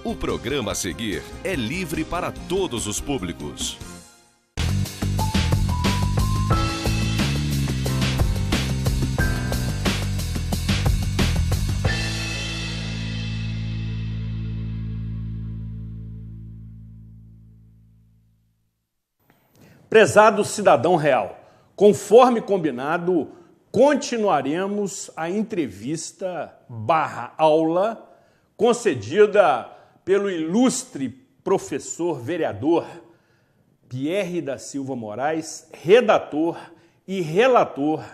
O programa a seguir é livre para todos os públicos. Prezado cidadão real, conforme combinado, continuaremos a entrevista /aula concedida pelo ilustre professor vereador Pierre da Silva Moraes, redator e relator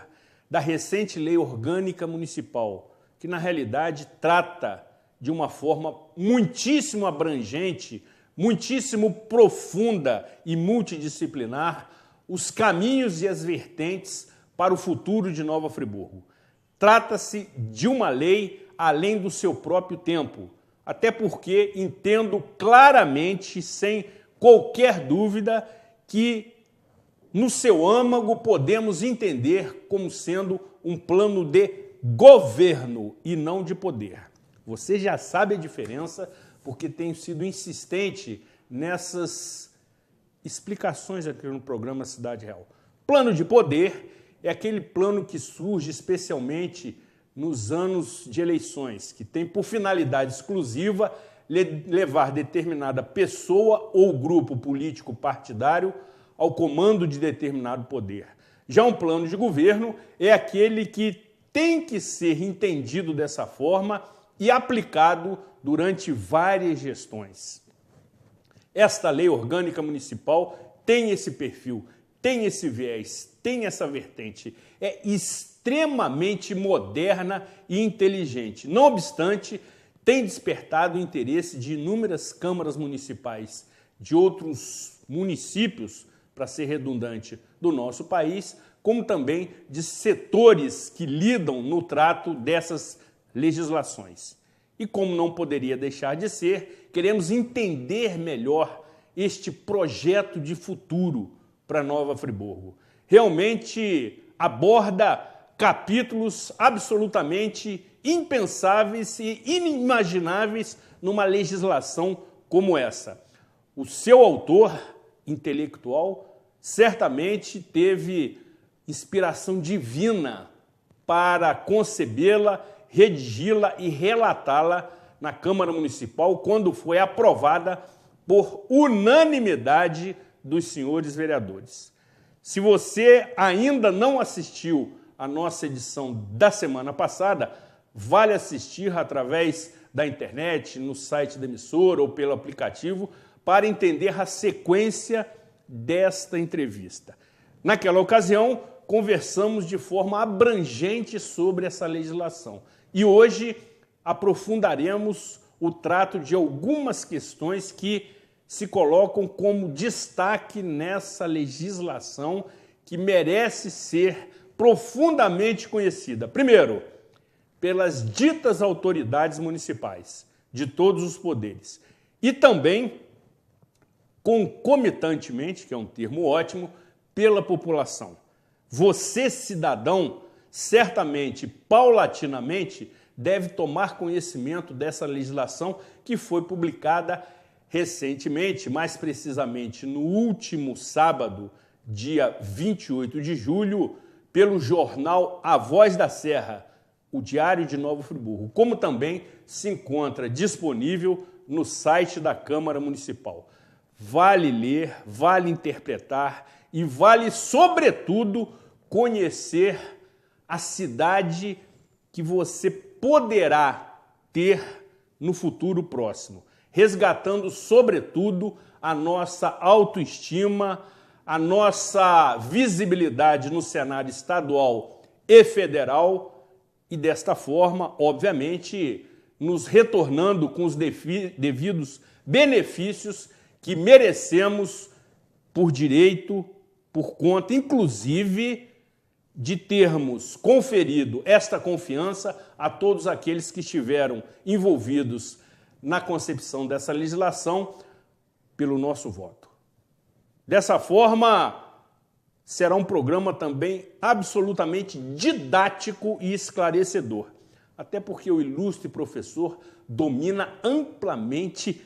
da recente Lei Orgânica Municipal, que na realidade trata de uma forma muitíssimo abrangente, muitíssimo profunda e multidisciplinar os caminhos e as vertentes para o futuro de Nova Friburgo. Trata-se de uma lei além do seu próprio tempo, até porque entendo claramente, sem qualquer dúvida, que no seu âmago podemos entender como sendo um plano de governo e não de poder. Você já sabe a diferença, porque tenho sido insistente nessas explicações aqui no programa Cidade Real. Plano de poder é aquele plano que surge especialmente nos anos de eleições, que tem por finalidade exclusiva levar determinada pessoa ou grupo político partidário ao comando de determinado poder. Já um plano de governo é aquele que tem que ser entendido dessa forma e aplicado durante várias gestões. Esta lei orgânica municipal tem esse perfil, tem esse viés, tem essa vertente. É extremamente moderna e inteligente. Não obstante, tem despertado o interesse de inúmeras câmaras municipais de outros municípios, para ser redundante, do nosso país, como também de setores que lidam no trato dessas legislações. E como não poderia deixar de ser, queremos entender melhor este projeto de futuro para Nova Friburgo. Realmente aborda capítulos absolutamente impensáveis e inimagináveis numa legislação como essa. O seu autor intelectual certamente teve inspiração divina para concebê-la, redigi-la e relatá-la na Câmara Municipal quando foi aprovada por unanimidade dos senhores vereadores. Se você ainda não assistiu à nossa edição da semana passada, vale assistir através da internet, no site da emissora ou pelo aplicativo, para entender a sequência desta entrevista. Naquela ocasião, conversamos de forma abrangente sobre essa legislação. E hoje aprofundaremos o trato de algumas questões que se colocam como destaque nessa legislação que merece ser profundamente conhecida. Primeiro, pelas ditas autoridades municipais, de todos os poderes. E também, concomitantemente, que é um termo ótimo, pela população. Você, cidadão, certamente, paulatinamente, deve tomar conhecimento dessa legislação que foi publicada recentemente, mais precisamente no último sábado, dia 28 de julho, pelo jornal A Voz da Serra, o Diário de Nova Friburgo, como também se encontra disponível no site da Câmara Municipal. Vale ler, vale interpretar e vale, sobretudo, conhecer a cidade que você poderá ter no futuro próximo, resgatando, sobretudo, a nossa autoestima, a nossa visibilidade no cenário estadual e federal e, desta forma, obviamente, nos retornando com os devidos benefícios que merecemos por direito, por conta, inclusive, de termos conferido esta confiança a todos aqueles que estiveram envolvidos na concepção dessa legislação pelo nosso voto. Dessa forma, será um programa também absolutamente didático e esclarecedor. Até porque o ilustre professor domina amplamente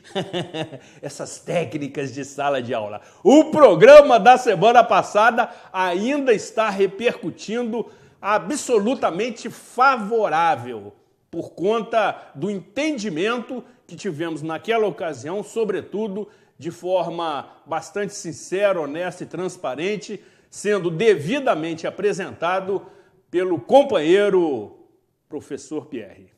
essas técnicas de sala de aula. O programa da semana passada ainda está repercutindo absolutamente favorável por conta do entendimento que tivemos naquela ocasião, sobretudo de forma bastante sincera, honesta e transparente, sendo devidamente apresentado pelo companheiro professor Pierre.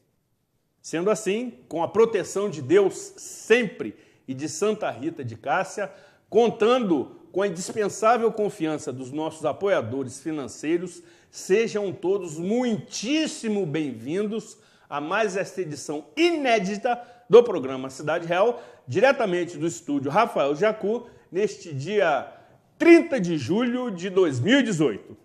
Sendo assim, com a proteção de Deus sempre e de Santa Rita de Cássia, contando com a indispensável confiança dos nossos apoiadores financeiros, sejam todos muitíssimo bem-vindos a mais esta edição inédita do programa Cidade Real, diretamente do estúdio Rafael Jacu, neste dia 30 de julho de 2018.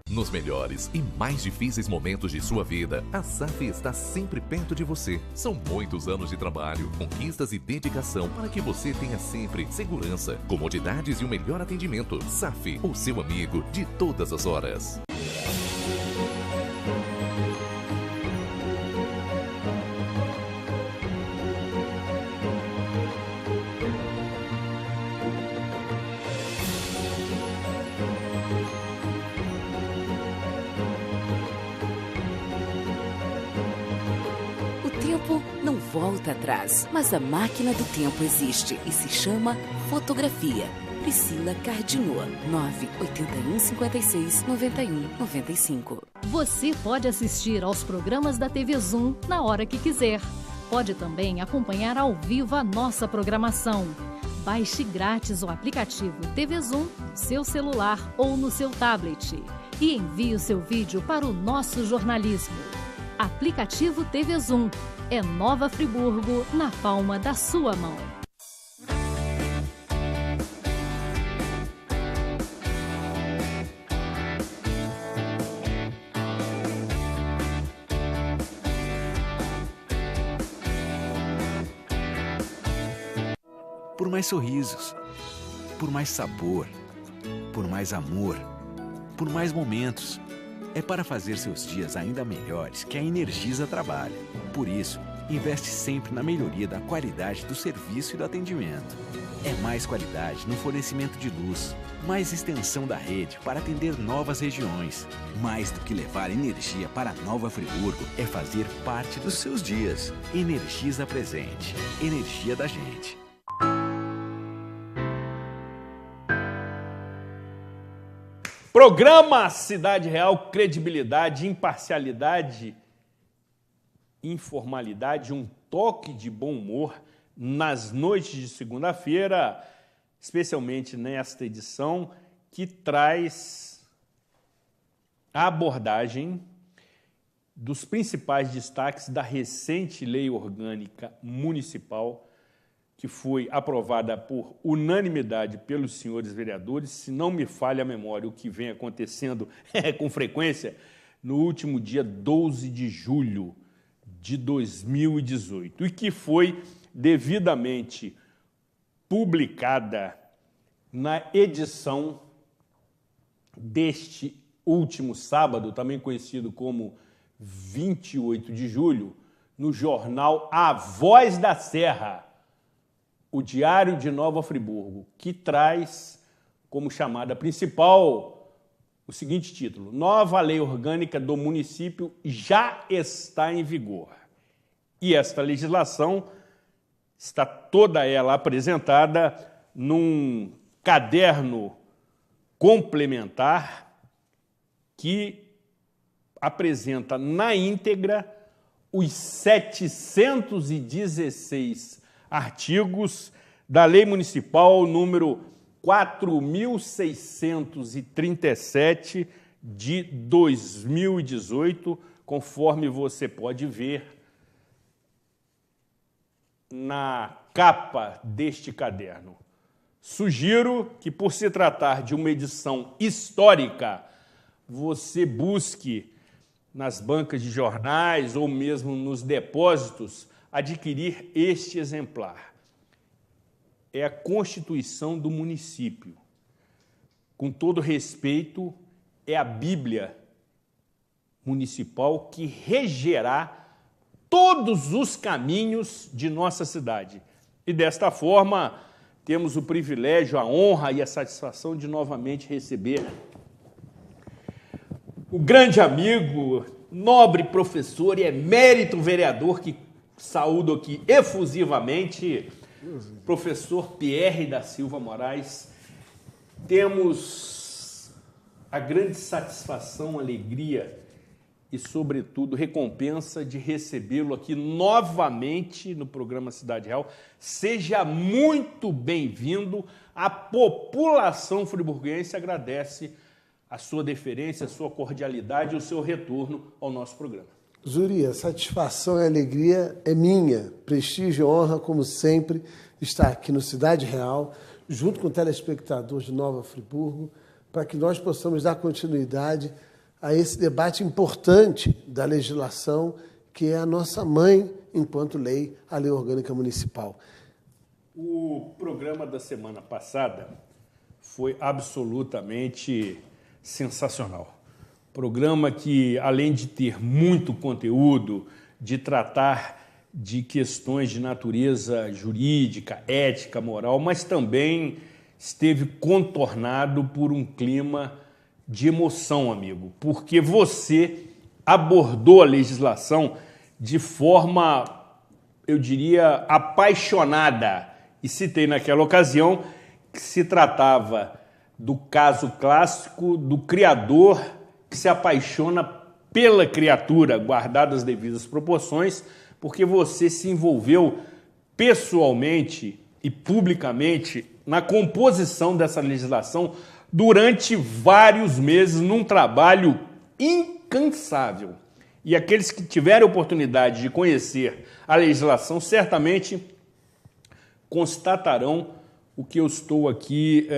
Nos melhores e mais difíceis momentos de sua vida, a SAF está sempre perto de você. São muitos anos de trabalho, conquistas e dedicação para que você tenha sempre segurança, comodidades e o melhor atendimento. SAF, o seu amigo de todas as horas. Não volta atrás, mas a máquina do tempo existe e se chama fotografia. Priscila Cardinô, 981 56 91 95. Você pode assistir aos programas da TV Zoom na hora que quiser. Pode também acompanhar ao vivo a nossa programação. Baixe grátis o aplicativo TV Zoom, seu celular ou no seu tablet. E envie o seu vídeo para o nosso jornalismo. Aplicativo TV Zoom. É Nova Friburgo na palma da sua mão. Por mais sorrisos, por mais sabor, por mais amor, por mais momentos. É para fazer seus dias ainda melhores que a Energisa trabalha. Por isso, investe sempre na melhoria da qualidade do serviço e do atendimento. É mais qualidade no fornecimento de luz, mais extensão da rede para atender novas regiões. Mais do que levar energia para Nova Friburgo, é fazer parte dos seus dias. Energisa presente. Energia da gente. Programa Cidade Real, credibilidade, imparcialidade, informalidade, um toque de bom humor nas noites de segunda-feira, especialmente nesta edição, que traz a abordagem dos principais destaques da recente Lei Orgânica Municipal, que foi aprovada por unanimidade pelos senhores vereadores, se não me falha a memória, o que vem acontecendo com frequência, no último dia 12 de julho de 2018, e que foi devidamente publicada na edição deste último sábado, também conhecido como 28 de julho, no jornal A Voz da Serra, o Diário de Nova Friburgo, que traz como chamada principal o seguinte título: Nova Lei Orgânica do Município já está em vigor. E esta legislação está toda ela apresentada num caderno complementar que apresenta na íntegra os 716 artigos da Lei Municipal número 4.637 de 2018, conforme você pode ver na capa deste caderno. Sugiro que, por se tratar de uma edição histórica, você busque nas bancas de jornais ou mesmo nos depósitos adquirir este exemplar. É a Constituição do município. Com todo respeito, é a Bíblia municipal que regerá todos os caminhos de nossa cidade. E desta forma, temos o privilégio, a honra e a satisfação de novamente receber o grande amigo, nobre professor e emérito vereador, que saúdo aqui efusivamente, professor Pierre da Silva Moraes. Temos a grande satisfação, alegria e, sobretudo, recompensa de recebê-lo aqui novamente no programa Cidade Real. Seja muito bem-vindo. A população friburguense agradece a sua deferência, a sua cordialidade e o seu retorno ao nosso programa. Zuri, a satisfação e a alegria é minha. Prestígio e honra, como sempre, estar aqui no Cidade Real, junto com o telespectador de Nova Friburgo, para que nós possamos dar continuidade a esse debate importante da legislação, que é a nossa mãe, enquanto lei, a Lei Orgânica Municipal. O programa da semana passada foi absolutamente sensacional. Programa que, além de ter muito conteúdo, de tratar de questões de natureza jurídica, ética, moral, mas também esteve contornado por um clima de emoção, amigo, porque você abordou a legislação de forma, eu diria, apaixonada. E citei naquela ocasião que se tratava do caso clássico do criador que se apaixona pela criatura, guardadas as devidas proporções, porque você se envolveu pessoalmente e publicamente na composição dessa legislação durante vários meses, num trabalho incansável. E aqueles que tiverem oportunidade de conhecer a legislação, certamente constatarão o que eu estou aqui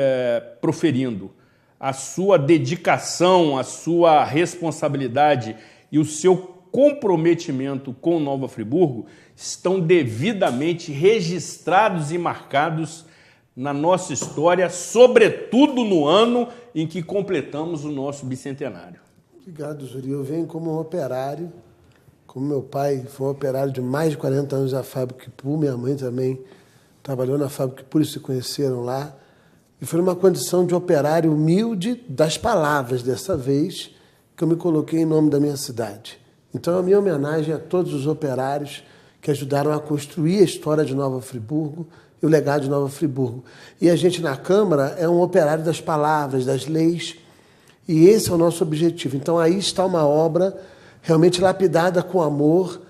proferindo. A sua dedicação, a sua responsabilidade e o seu comprometimento com Nova Friburgo estão devidamente registrados e marcados na nossa história, sobretudo no ano em que completamos o nosso bicentenário. Obrigado, Zuri. Eu venho como um operário, como meu pai foi um operário de mais de 40 anos da Fábrica Ipu, minha mãe também trabalhou na Fábrica Ipu, eles se conheceram lá. E foi numa condição de operário humilde das palavras, dessa vez, que eu me coloquei em nome da minha cidade. Então, a minha homenagem a todos os operários que ajudaram a construir a história de Nova Friburgo e o legado de Nova Friburgo. E a gente, na Câmara, é um operário das palavras, das leis, e esse é o nosso objetivo. Então, aí está uma obra realmente lapidada com amor.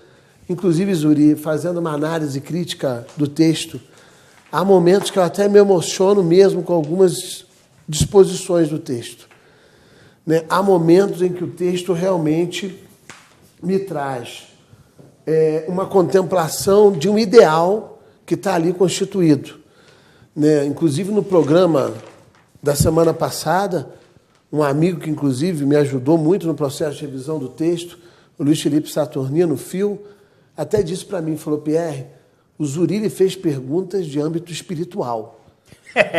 Inclusive, Zuri, fazendo uma análise crítica do texto, há momentos que eu até me emociono mesmo com algumas disposições do texto. Né? Há momentos em que o texto realmente me traz uma contemplação de um ideal que está ali constituído. Né? Inclusive, no programa da semana passada, um amigo que, inclusive, me ajudou muito no processo de revisão do texto, o Luiz Felipe Saturnino, Fio, até disse para mim, falou, Pierre, o Zuri fez perguntas de âmbito espiritual,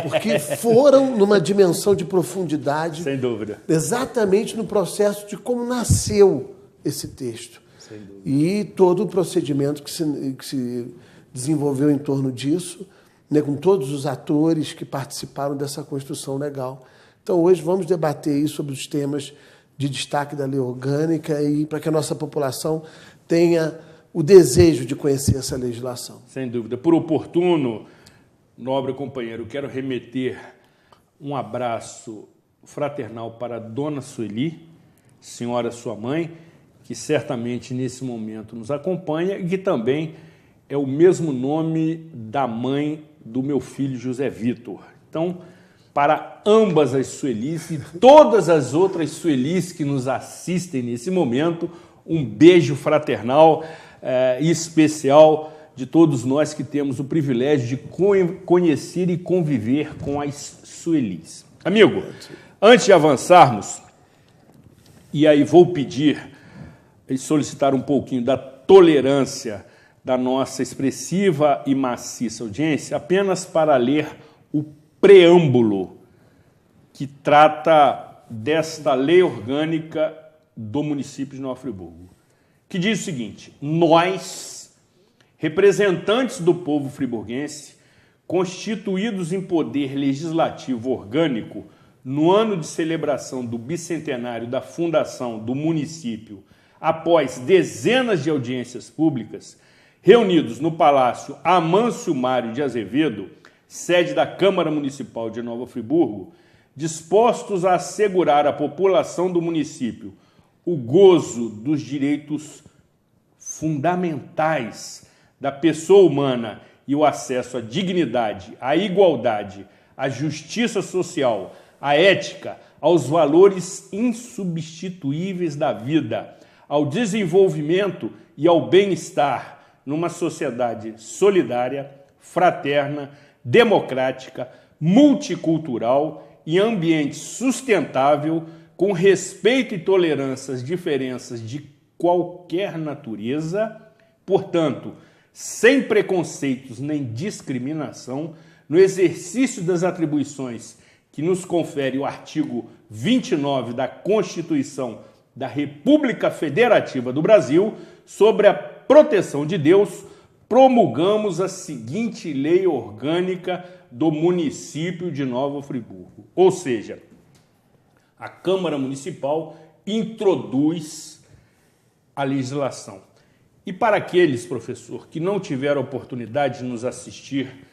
porque foram numa dimensão de profundidade. Sem dúvida. Exatamente no processo de como nasceu esse texto. Sem dúvida. E todo o procedimento que se desenvolveu em torno disso, né, com todos os atores que participaram dessa construção legal. Então, hoje vamos debater aí sobre os temas de destaque da lei orgânica e para que a nossa população tenha o desejo de conhecer essa legislação. Sem dúvida. Por oportuno, nobre companheiro, quero remeter um abraço fraternal para a dona Sueli, senhora sua mãe, que certamente nesse momento nos acompanha e que também é o mesmo nome da mãe do meu filho José Vitor. Então, para ambas as Suelis e todas as outras Suelis que nos assistem nesse momento, um beijo fraternal e especial de todos nós que temos o privilégio de conhecer e conviver com as Suelis. Amigo, antes de avançarmos, e aí vou pedir e solicitar um pouquinho da tolerância da nossa expressiva e maciça audiência apenas para ler o preâmbulo que trata desta lei orgânica do município de Nova Friburgo, que diz o seguinte: nós, representantes do povo friburguense, constituídos em poder legislativo orgânico no ano de celebração do bicentenário da fundação do município, após dezenas de audiências públicas, reunidos no Palácio Amâncio Mário de Azevedo, sede da Câmara Municipal de Nova Friburgo, dispostos a assegurar à população do município o gozo dos direitos fundamentais da pessoa humana e o acesso à dignidade, à igualdade, à justiça social, à ética, aos valores insubstituíveis da vida, ao desenvolvimento e ao bem-estar numa sociedade solidária, fraterna, democrática, multicultural e ambiente sustentável, com respeito e tolerância às diferenças de qualquer natureza, portanto, sem preconceitos nem discriminação, no exercício das atribuições que nos confere o artigo 29 da Constituição da República Federativa do Brasil, sobre a proteção de Deus, promulgamos a seguinte lei orgânica do município de Nova Friburgo. Ou seja, a Câmara Municipal introduz a legislação. E para aqueles, professor, que não tiveram a oportunidade de nos assistir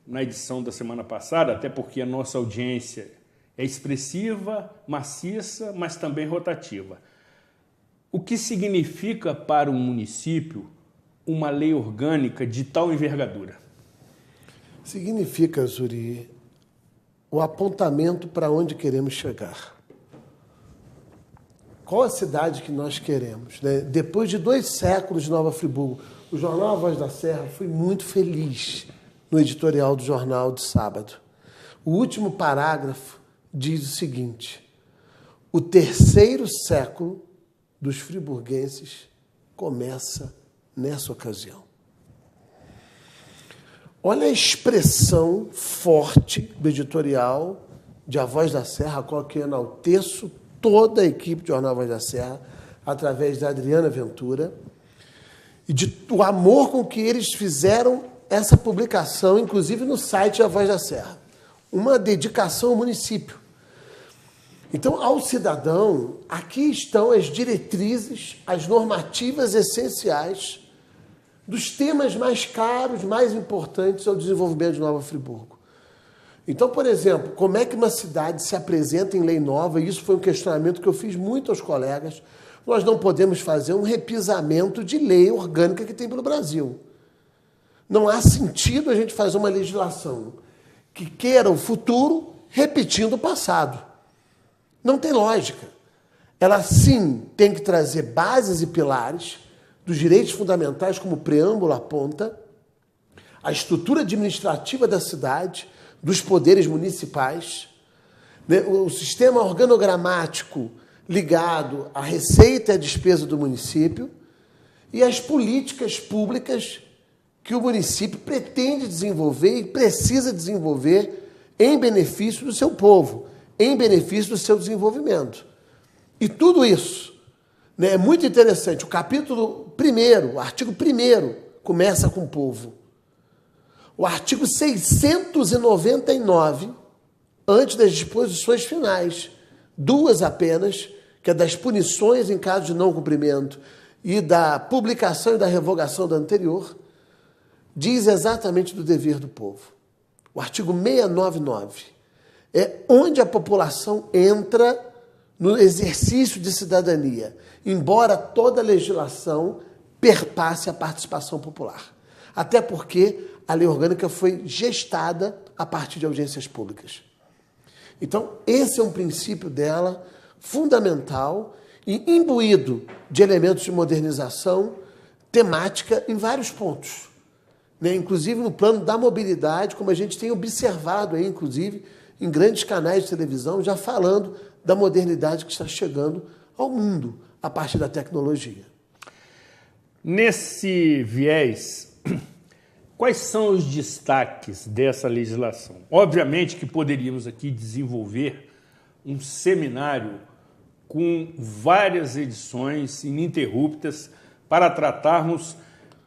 na edição da semana passada, até porque a nossa audiência é expressiva, maciça, mas também rotativa. O que significa para um município uma lei orgânica de tal envergadura? Significa, Zuri, o apontamento para onde queremos chegar. Qual a cidade que nós queremos? Né? Depois de 2 séculos de Nova Friburgo, o jornal A Voz da Serra foi muito feliz no editorial do jornal de sábado. O último parágrafo diz o seguinte: o 3º século dos friburguenses começa nessa ocasião. Olha a expressão forte do editorial de A Voz da Serra, a qual que eu enalteço toda a equipe do jornal A Voz da Serra, através da Adriana Ventura, e do amor com que eles fizeram essa publicação, inclusive no site A Voz da Serra. Uma dedicação ao município. Então, ao cidadão, aqui estão as diretrizes, as normativas essenciais dos temas mais caros, mais importantes ao desenvolvimento de Nova Friburgo. Então, por exemplo, como é que uma cidade se apresenta em lei nova? E isso foi um questionamento que eu fiz muito aos colegas. Nós não podemos fazer um repisamento de lei orgânica que tem pelo Brasil. Não há sentido a gente fazer uma legislação que queira o futuro repetindo o passado. Não tem lógica. Ela, sim, tem que trazer bases e pilares dos direitos fundamentais, como o preâmbulo aponta, a estrutura administrativa da cidade, dos poderes municipais, né? O sistema organogramático ligado à receita e à despesa do município e as políticas públicas que o município pretende desenvolver e precisa desenvolver em benefício do seu povo, em benefício do seu desenvolvimento. E tudo isso, né, é muito interessante. O capítulo 1º, o artigo 1º, começa com o povo. O artigo 699, antes das disposições finais, 2 apenas, que é das punições em caso de não cumprimento e da publicação e da revogação da anterior, diz exatamente do dever do povo. O artigo 699 é onde a população entra no exercício de cidadania, embora toda a legislação perpasse a participação popular. Até porque a lei orgânica foi gestada a partir de audiências públicas. Então, esse é um princípio dela fundamental e imbuído de elementos de modernização temática em vários pontos, né? Inclusive no plano da mobilidade, como a gente tem observado aí, inclusive, em grandes canais de televisão, já falando da modernidade que está chegando ao mundo a partir da tecnologia. Nesse viés, quais são os destaques dessa legislação? Obviamente que poderíamos aqui desenvolver um seminário com várias edições ininterruptas para tratarmos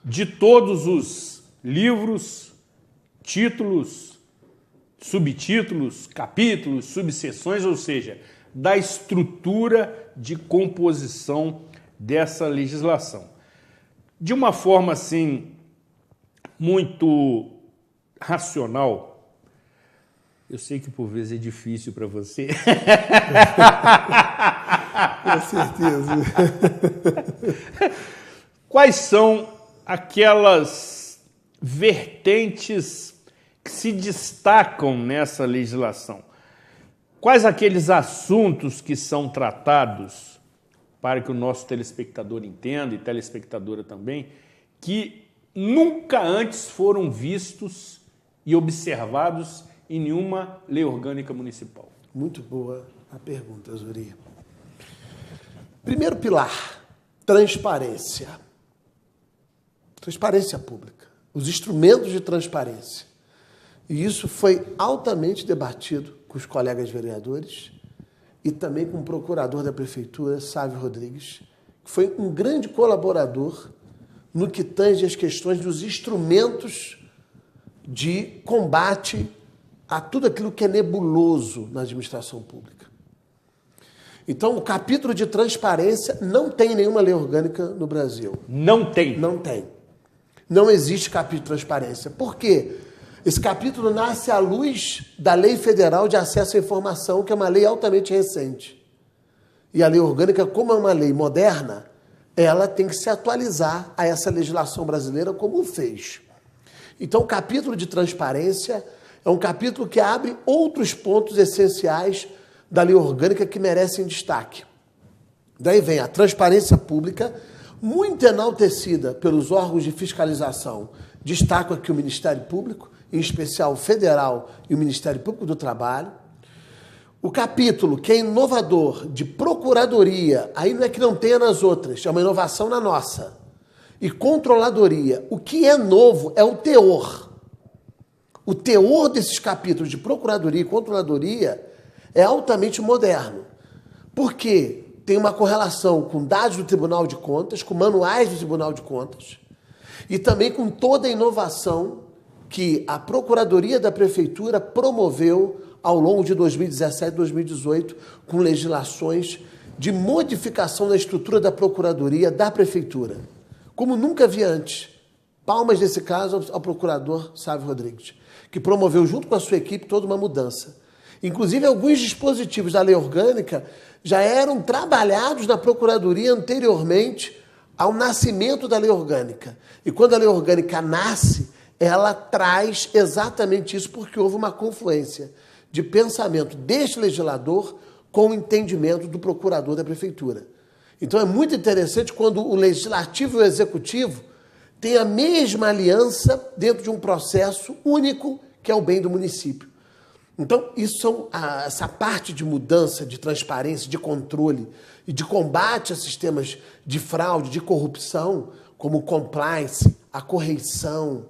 de todos os livros, títulos, subtítulos, capítulos, subseções, ou seja, da estrutura de composição dessa legislação. De uma forma assim, muito racional, eu sei que por vezes é difícil para você. Com certeza. Quais são aquelas vertentes que se destacam nessa legislação? Quais aqueles assuntos que são tratados, para que o nosso telespectador entenda, e telespectadora também, que nunca antes foram vistos e observados em nenhuma lei orgânica municipal? Muito boa a pergunta, Zuri. Primeiro pilar, transparência. Transparência pública. Os instrumentos de transparência. E isso foi altamente debatido com os colegas vereadores e também com o procurador da prefeitura, Sávio Rodrigues, que foi um grande colaborador no que tange as questões dos instrumentos de combate a tudo aquilo que é nebuloso na administração pública. Então, o capítulo de transparência não tem nenhuma lei orgânica no Brasil. Não tem? Não tem. Não existe capítulo de transparência. Por quê? Esse capítulo nasce à luz da Lei Federal de Acesso à Informação, que é uma lei altamente recente. E a lei orgânica, como é uma lei moderna, ela tem que se atualizar a essa legislação brasileira como fez. Então, o capítulo de transparência é um capítulo que abre outros pontos essenciais da lei orgânica que merecem destaque. Daí vem a transparência pública, muito enaltecida pelos órgãos de fiscalização. Destaco aqui o Ministério Público, em especial o Federal e o Ministério Público do Trabalho. O capítulo que é inovador de procuradoria, aí não é que não tenha nas outras, é uma inovação na nossa. E controladoria, o que é novo é o teor. O teor desses capítulos de procuradoria e controladoria é altamente moderno. Por quê? Tem uma correlação com dados do Tribunal de Contas, com manuais do Tribunal de Contas, e também com toda a inovação que a Procuradoria da Prefeitura promoveu ao longo de 2017 e 2018, com legislações de modificação da estrutura da Procuradoria da Prefeitura, como nunca vi antes. Palmas, nesse caso, ao procurador Sávio Rodrigues, que promoveu, junto com a sua equipe, toda uma mudança. Inclusive, alguns dispositivos da lei orgânica já eram trabalhados na Procuradoria anteriormente ao nascimento da lei orgânica. E quando a lei orgânica nasce, ela traz exatamente isso, porque houve uma confluência de pensamento deste legislador com o entendimento do procurador da prefeitura. Então é muito interessante quando o legislativo e o executivo têm a mesma aliança dentro de um processo único, que é o bem do município. Então, essa parte de mudança, de transparência, de controle e de combate a sistemas de fraude, de corrupção, como o compliance, a correição,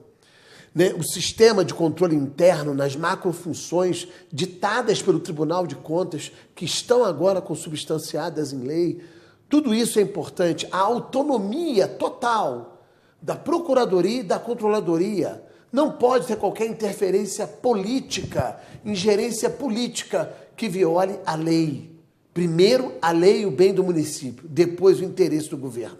né, o sistema de controle interno nas macrofunções ditadas pelo Tribunal de Contas, que estão agora consubstanciadas em lei, tudo isso é importante. A autonomia total da Procuradoria e da Controladoria. Não pode ter qualquer interferência política, ingerência política que viole a lei. Primeiro, a lei e o bem do município, depois o interesse do governo.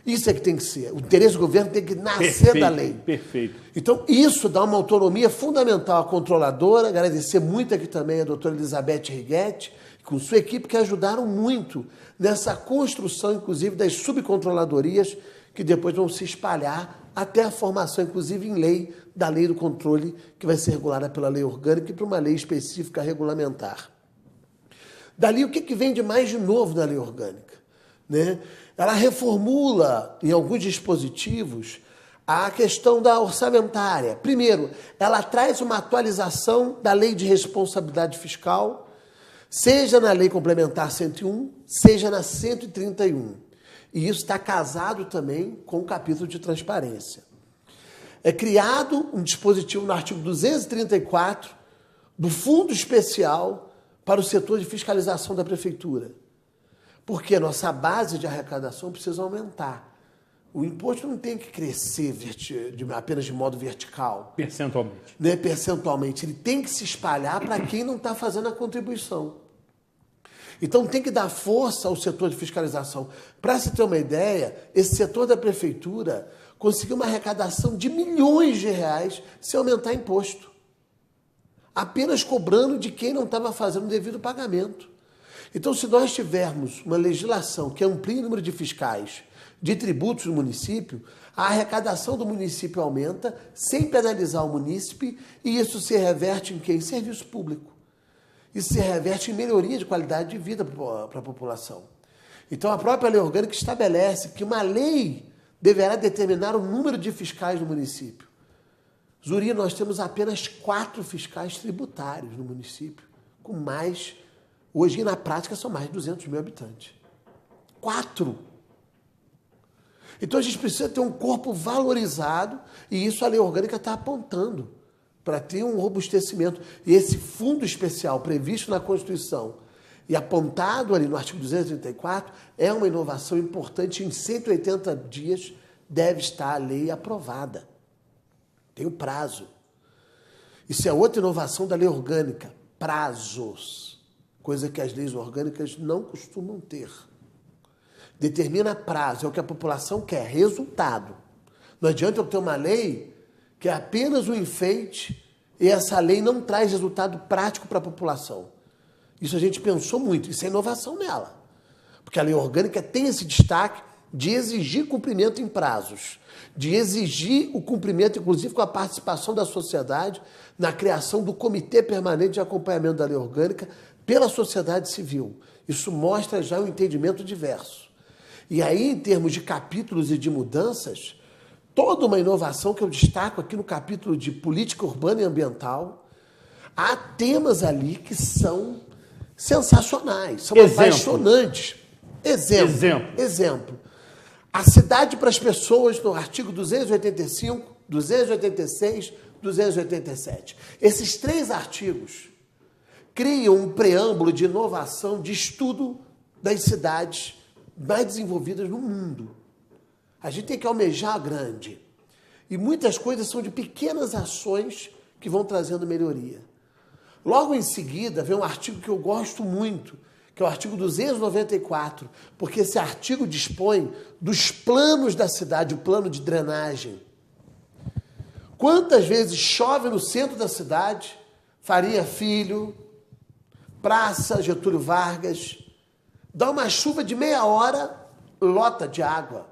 Isso é que tem que ser. O interesse do governo tem que nascer da lei. Perfeito. Então, isso dá uma autonomia fundamental à controladora. Agradecer muito aqui também a doutora Elizabeth Righetti, com sua equipe, que ajudaram muito nessa construção, inclusive, das subcontroladorias, que depois vão se espalhar até a formação, inclusive, em lei, da lei do controle, que vai ser regulada pela lei orgânica e para uma lei específica regulamentar. Dali, o que vem de mais de novo na lei orgânica? Né? Ela reformula, em alguns dispositivos, a questão da orçamentária. Primeiro, ela traz uma atualização da lei de responsabilidade fiscal, seja na lei complementar 101, seja na 131. E isso está casado também com o capítulo de transparência. É criado um dispositivo no artigo 234 do Fundo Especial para o setor de fiscalização da Prefeitura. Porque a nossa base de arrecadação precisa aumentar. O imposto não tem que crescer apenas de modo vertical. Percentualmente. Né? Percentualmente. Ele tem que se espalhar para quem não está fazendo a contribuição. Então tem que dar força ao setor de fiscalização. Para se ter uma ideia, esse setor da Prefeitura conseguiu uma arrecadação de milhões de reais sem aumentar imposto. Apenas cobrando de quem não estava fazendo o devido pagamento. Então, se nós tivermos uma legislação que amplie o número de fiscais de tributos no município, a arrecadação do município aumenta sem penalizar o munícipe e isso se reverte em quê? Em serviço público. Isso se reverte em melhoria de qualidade de vida para a população. Então, a própria lei orgânica estabelece que uma lei deverá determinar o número de fiscais no município. Zuri, nós temos apenas 4 fiscais tributários no município, com mais, hoje na prática são mais de 200 mil habitantes. 4! Então a gente precisa ter um corpo valorizado e isso a lei orgânica está apontando para ter um robustecimento. E esse fundo especial previsto na Constituição e apontado ali no artigo 234 é uma inovação importante. Em 180 dias deve estar a lei aprovada. Tem o prazo. Isso é outra inovação da lei orgânica. Prazos. Coisa que as leis orgânicas não costumam ter. Determina prazo, é o que a população quer, resultado. Não adianta eu ter uma lei que é apenas um enfeite e essa lei não traz resultado prático para a população. Isso a gente pensou muito, isso é inovação nela. Porque a lei orgânica tem esse destaque de exigir cumprimento em prazos, de exigir o cumprimento, inclusive com a participação da sociedade, na criação do Comitê Permanente de Acompanhamento da Lei Orgânica pela sociedade civil. Isso mostra já um entendimento diverso. E aí, em termos de capítulos e de mudanças, toda uma inovação que eu destaco aqui no capítulo de política urbana e ambiental, há temas ali que são sensacionais, são apaixonantes. Exemplo. A cidade para as pessoas, no artigo 285, 286, 287. Esses 3 artigos criam um preâmbulo de inovação, de estudo das cidades mais desenvolvidas no mundo. A gente tem que almejar grande. E muitas coisas são de pequenas ações que vão trazendo melhoria. Logo em seguida, vem um artigo que eu gosto muito, que é o artigo 294, porque esse artigo dispõe dos planos da cidade, o plano de drenagem. Quantas vezes chove no centro da cidade, Faria Filho, Praça Getúlio Vargas, dá uma chuva de meia hora, lota de água.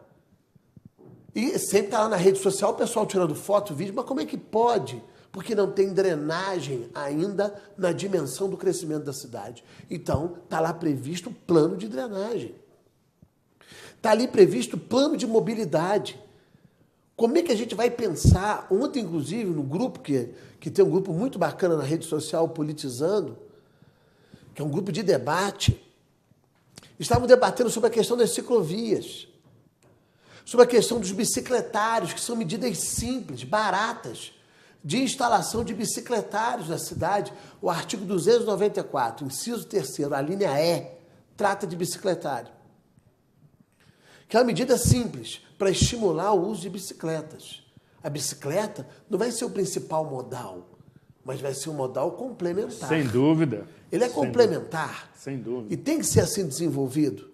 E sempre está lá na rede social o pessoal tirando foto, vídeo, mas como é que pode? Porque não tem drenagem ainda na dimensão do crescimento da cidade. Então, está lá previsto o plano de drenagem. Está ali previsto o plano de mobilidade. Como é que a gente vai pensar? Ontem, inclusive, no grupo, que tem um grupo muito bacana na rede social, Politizando, que é um grupo de debate, estavam debatendo sobre a questão das ciclovias, sobre a questão dos bicicletários, que são medidas simples, baratas, de instalação de bicicletários na cidade. O artigo 294, inciso 3º, a linha E, trata de bicicletário. Que é uma medida simples para estimular o uso de bicicletas. A bicicleta não vai ser o principal modal, mas vai ser um modal complementar. Sem dúvida. Ele é complementar. Sem dúvida. E tem que ser assim desenvolvido.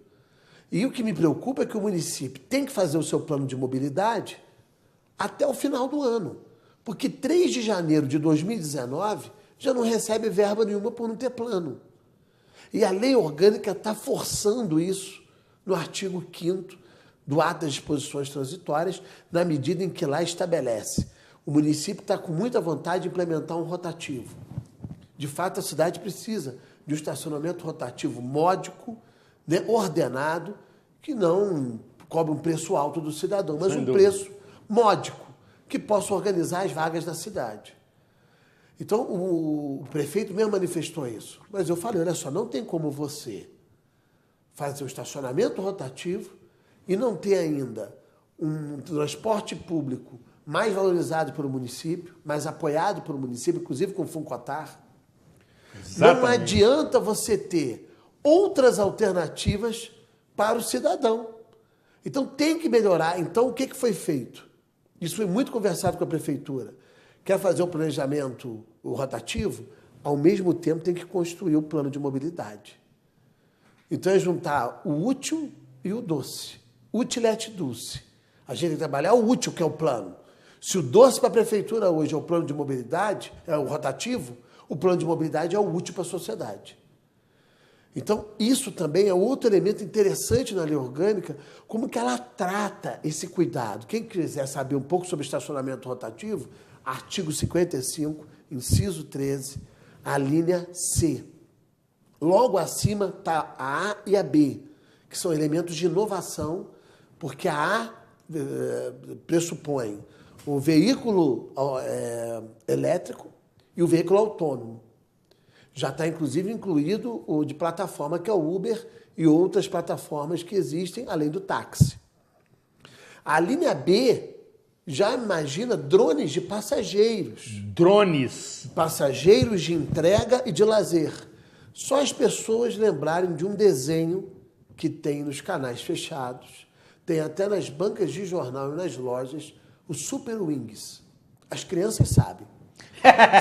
E o que me preocupa é que o município tem que fazer o seu plano de mobilidade até o final do ano. Porque 3 de janeiro de 2019 já não recebe verba nenhuma por não ter plano. E a lei orgânica está forçando isso no artigo 5º do ato das disposições transitórias, na medida em que lá estabelece. O município está com muita vontade de implementar um rotativo. De fato, a cidade precisa de um estacionamento rotativo módico, né, ordenado, que não cobre um preço alto do cidadão, mas um preço módico, que possa organizar as vagas da cidade. Então, o prefeito mesmo manifestou isso. Mas eu falei, olha só, não tem como você fazer um estacionamento rotativo e não ter ainda um transporte público mais valorizado pelo município, mais apoiado pelo município, inclusive com o Funcotar, não adianta você ter outras alternativas para o cidadão. Então tem que melhorar. Então o que foi feito? Isso foi muito conversado com a prefeitura. Quer fazer o planejamento rotativo? Ao mesmo tempo tem que construir o plano de mobilidade. Então é juntar o útil e o doce. Útil et dulce. A gente tem que trabalhar o útil, que é o plano. Se o doce para a prefeitura hoje é o plano de mobilidade, é o rotativo, o plano de mobilidade é o útil para a sociedade. Então, isso também é outro elemento interessante na lei orgânica, como que ela trata esse cuidado. Quem quiser saber um pouco sobre estacionamento rotativo, artigo 55, inciso 13, a linha C. Logo acima está a A e a B, que são elementos de inovação, porque a A pressupõe o veículo elétrico e o veículo autônomo. Já está, inclusive, incluído o de plataforma, que é o Uber, e outras plataformas que existem, além do táxi. A linha B já imagina drones de passageiros. Drones. Passageiros de entrega e de lazer. Só as pessoas lembrarem de um desenho que tem nos canais fechados, tem até nas bancas de jornal e nas lojas, os Super Wings. As crianças sabem.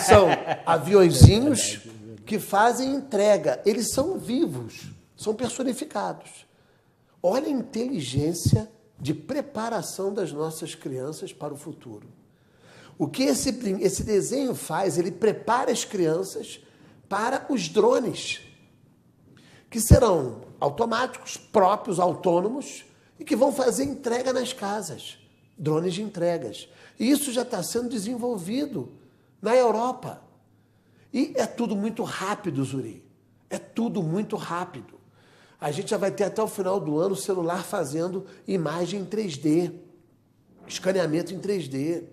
São aviõezinhos que fazem entrega. Eles são vivos, são personificados. Olha a inteligência de preparação das nossas crianças para o futuro. O que esse desenho faz? Ele prepara as crianças para os drones, que serão automáticos, próprios, autônomos, e que vão fazer entrega nas casas. Drones de entregas. E isso já está sendo desenvolvido na Europa. E é tudo muito rápido, Zuri. É tudo muito rápido. A gente já vai ter até o final do ano o celular fazendo imagem em 3D, escaneamento em 3D.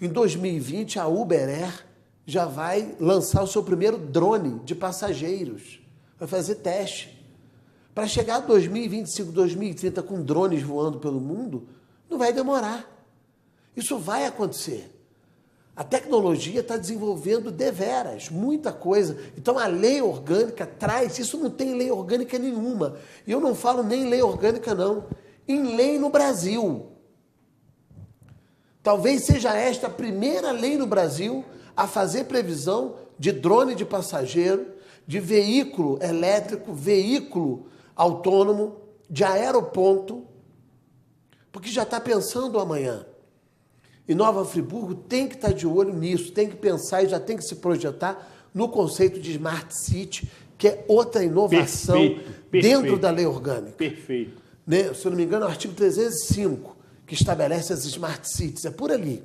Em 2020, a Uber Air já vai lançar o seu primeiro drone de passageiros. Vai fazer teste. Para chegar a 2025, 2030 com drones voando pelo mundo, não vai demorar. Isso vai acontecer. A tecnologia está desenvolvendo deveras, muita coisa. Então, a lei orgânica traz... Isso não tem lei orgânica nenhuma. E eu não falo nem lei orgânica, não. Em lei no Brasil. Talvez seja esta a primeira lei no Brasil a fazer previsão de drone de passageiro, de veículo elétrico, veículo autônomo, de aeroponto, porque já está pensando amanhã. E Nova Friburgo tem que estar de olho nisso, tem que pensar e já tem que se projetar no conceito de Smart City, que é outra inovação dentro da lei orgânica. Perfeito. Né? Se eu não me engano, é o artigo 305, que estabelece as Smart Cities, é por ali.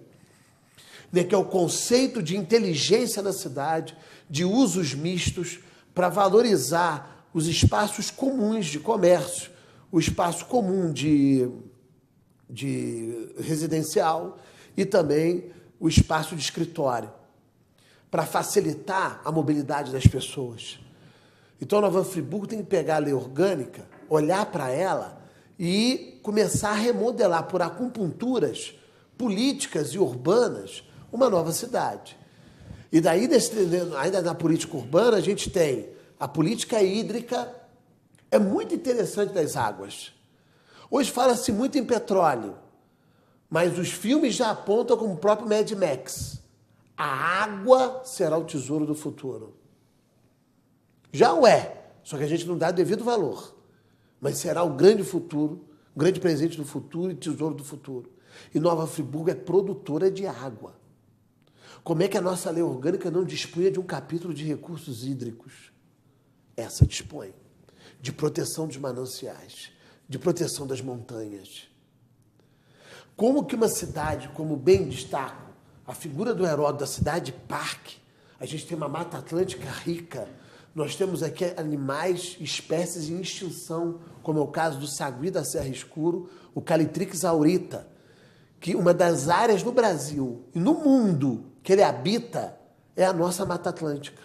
Né? Que é o conceito de inteligência na cidade, de usos mistos, para valorizar os espaços comuns de comércio, o espaço comum de residencial, e também o espaço de escritório, para facilitar a mobilidade das pessoas. Então, a Nova Friburgo tem que pegar a lei orgânica, olhar para ela e começar a remodelar por acupunturas políticas e urbanas uma nova cidade. E daí, ainda na política urbana, a gente tem a política hídrica, é muito interessante das águas. Hoje fala-se muito em petróleo, mas os filmes já apontam como o próprio Mad Max. A água será o tesouro do futuro. Já o é, só que a gente não dá devido valor. Mas será o grande futuro, o grande presente do futuro e tesouro do futuro. E Nova Friburgo é produtora de água. Como é que a nossa lei orgânica não dispunha de um capítulo de recursos hídricos? Essa dispõe. De proteção dos mananciais, de proteção das montanhas. Como que uma cidade, como bem destaco, a figura do Heródoto da cidade-parque, a gente tem uma Mata Atlântica rica, nós temos aqui animais, espécies em extinção, como é o caso do sagui da Serra Escuro, o Calitrix aurita, que uma das áreas no Brasil e no mundo que ele habita é a nossa Mata Atlântica.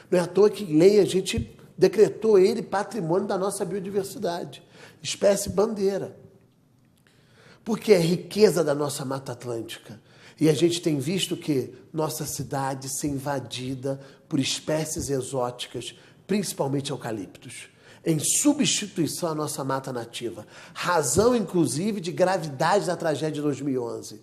Não é à toa que em lei a gente decretou ele patrimônio da nossa biodiversidade, espécie bandeira. Porque é riqueza da nossa Mata Atlântica. E a gente tem visto que nossa cidade ser invadida por espécies exóticas, principalmente eucaliptos, em substituição à nossa mata nativa. Razão, inclusive, de gravidade da tragédia de 2011.